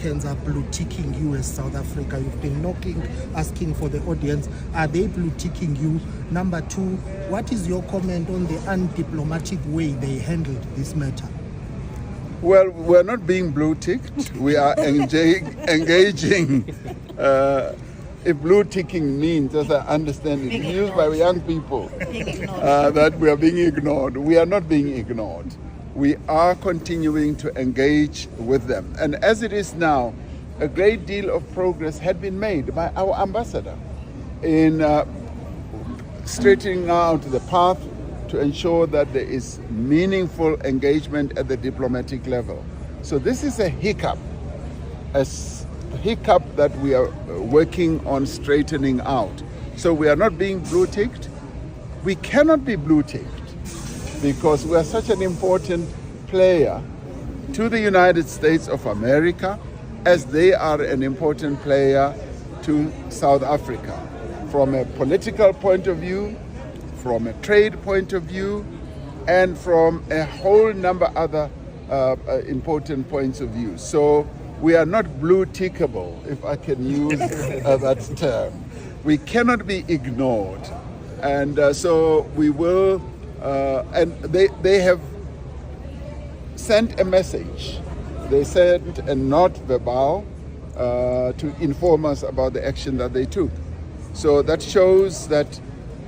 Africans are blue-ticking you as South Africa? You've been asking for the audience, are they blue-ticking you? Number two, what is your comment on the undiplomatic way they handled this matter? Well, we're not being blue-ticked. We are engaging. If blue-ticking means, as I understand it, used by young people, that we are being ignored. We are not being ignored. We are continuing to engage with them. And as it is now, a great deal of progress had been made by our ambassador in straightening out the path to ensure that there is meaningful engagement at the diplomatic level. So this is a hiccup that we are working on straightening out. So we are not being blue-ticked. We cannot be blue-ticked because we are such an important player to the United States of America as they are an important player to South Africa from a political point of view, from a trade point of view, and from a whole number of other important points of view. So we are not blue-tickable, if I can use that term. We cannot be ignored. And so we will, and they have sent a message. They sent a note verbal to inform us about the action that they took. So that shows that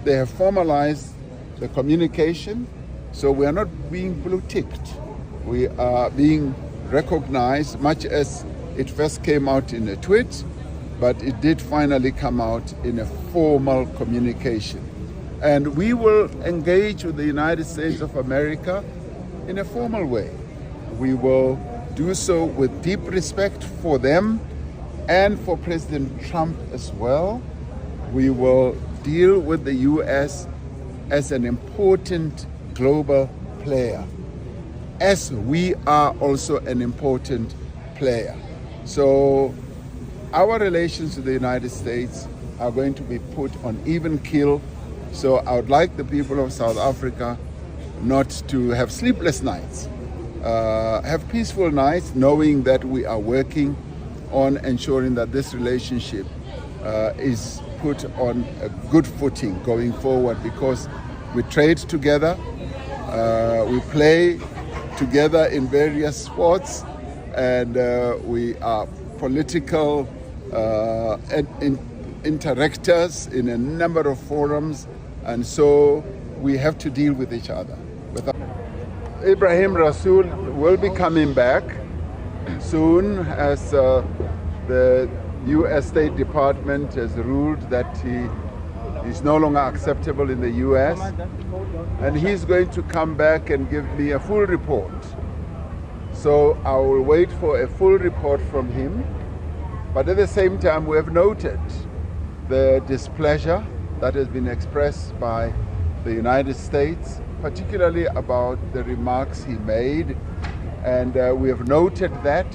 they have formalized the communication. So we are not being blue-ticked. We are being recognized, much as it first came out in a tweet, but it did finally come out in a formal communication. And we will engage with the United States of America in a formal way. We will do so with deep respect for them and for President Trump as well. We will deal with the U.S. as an important global player, as we are also an important player. So our relations to the United States are going to be put on even keel. So I would like the people of South Africa not to have sleepless nights, have peaceful nights, knowing that we are working on ensuring that this relationship is put on a good footing going forward, because we trade together, we play together in various sports, and we are political interactors in a number of forums, and so we have to deal with each other. Ebrahim Rasool will be coming back soon, as the U.S. State Department has ruled that he is no longer acceptable in the U.S. and he's going to come back and give me a full report. So I will wait for a full report from him. But at the same time, we have noted the displeasure that has been expressed by the United States, particularly about the remarks he made. And we have noted that,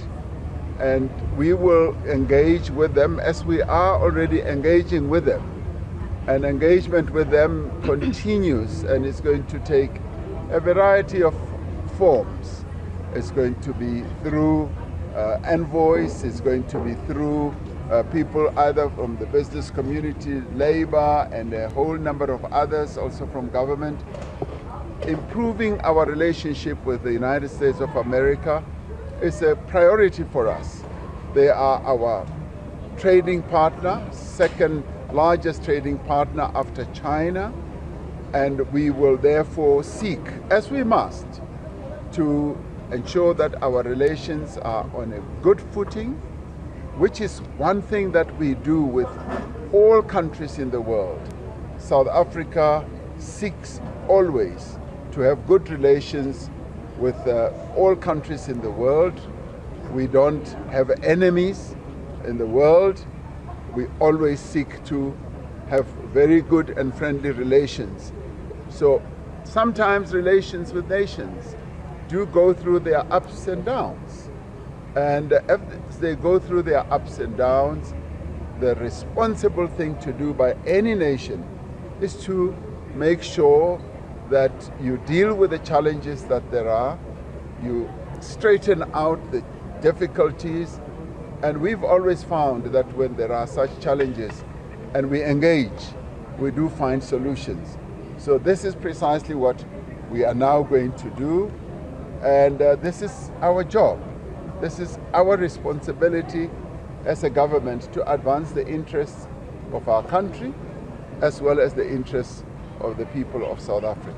and we will engage with them as we are already engaging with them. And engagement with them continues, and it's going to take a variety of forms. It's going to be through envoys, it's going to be through people either from the business community, labor, and a whole number of others also from government. Improving our relationship with the United States of America is a priority for us. They are our trading partner, second largest trading partner after China, and we will therefore seek, as we must, to ensure that our relations are on a good footing, which is one thing that we do with all countries in the world. South Africa seeks always to have good relations with all countries in the world. We don't have enemies in the world. We always seek to have very good and friendly relations. So sometimes relations with nations do go through their ups and downs. And as they go through their ups and downs, the responsible thing to do by any nation is to make sure that you deal with the challenges that there are, you straighten out the difficulties, And we've always found that when there are such challenges and we engage, we do find solutions. So this is precisely what we are now going to do. And this is our job. This is our responsibility as a government to advance the interests of our country as well as the interests of the people of South Africa.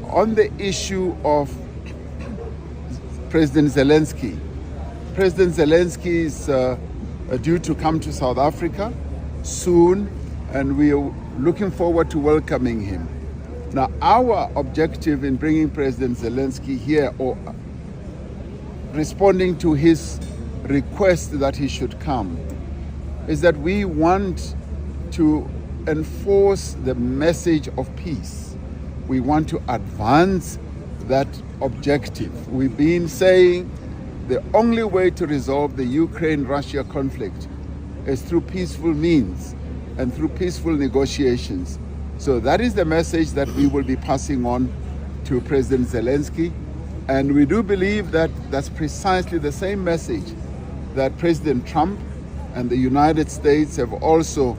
On the issue of President Zelensky, President Zelensky is due to come to South Africa soon, and we are looking forward to welcoming him. Now, our objective in bringing President Zelensky here, or responding to his request that he should come, is that we want to enforce the message of peace. We want to advance that objective. We've been saying the only way to resolve the Ukraine-Russia conflict is through peaceful means and through peaceful negotiations. So that is the message that we will be passing on to President Zelensky. And we do believe that that's precisely the same message that President Trump and the United States have also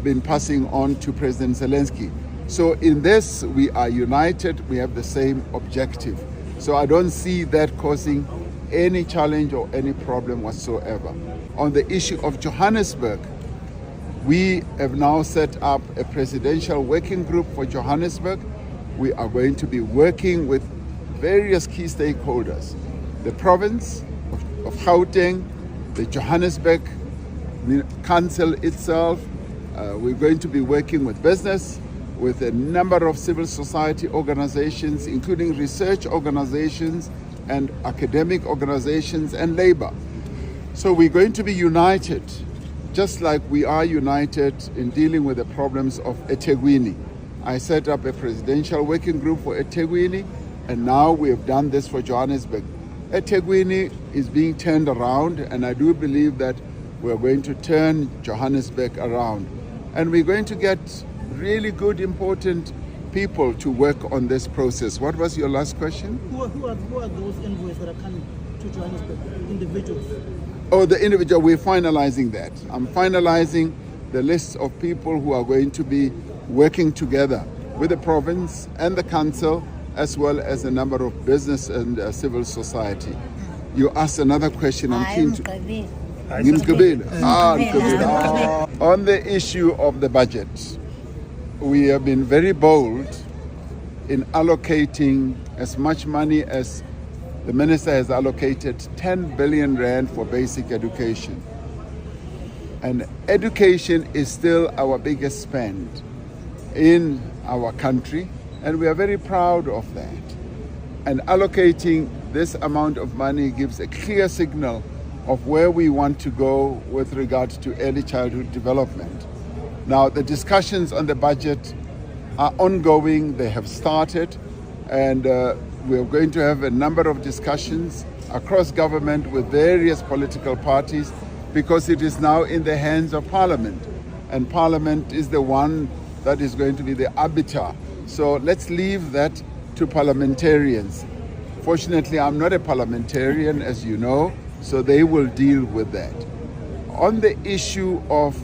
been passing on to President Zelensky. So in this, we are united, we have the same objective. So I don't see that causing any challenge or any problem whatsoever. On the issue of Johannesburg, we have now set up a presidential working group for Johannesburg. We are going to be working with various key stakeholders, the province of Gauteng, the Johannesburg Council itself. We're going to be working with business, with a number of civil society organizations, including research organizations and academic organizations and labor. So we're going to be united, just like we are united in dealing with the problems of eThekwini. I set up a presidential working group for eThekwini, and now we have done this for Johannesburg. eThekwini is being turned around, and I do believe that we're going to turn Johannesburg around. And we're going to get really good, important people to work on this process. What was your last question? Who are those envoys that are coming to Johannesburg, individuals? Oh, the individual, we're finalizing that. I'm finalizing the list of people who are going to be working together with the province and the council, as well as a number of business and civil society. You asked another question. I'm keen to. On the issue of the budget, we have been very bold in allocating as much money as the minister has allocated, 10 billion rand for basic education. And education is still our biggest spend in our country, and we are very proud of that. And allocating this amount of money gives a clear signal of where we want to go with regard to early childhood development. Now, the discussions on the budget are ongoing, they have started, and we're going to have a number of discussions across government with various political parties, because it is now in the hands of Parliament, and Parliament is the one that is going to be the arbiter. So let's leave that to parliamentarians. Fortunately, I'm not a parliamentarian, as you know, so they will deal with that. On the issue of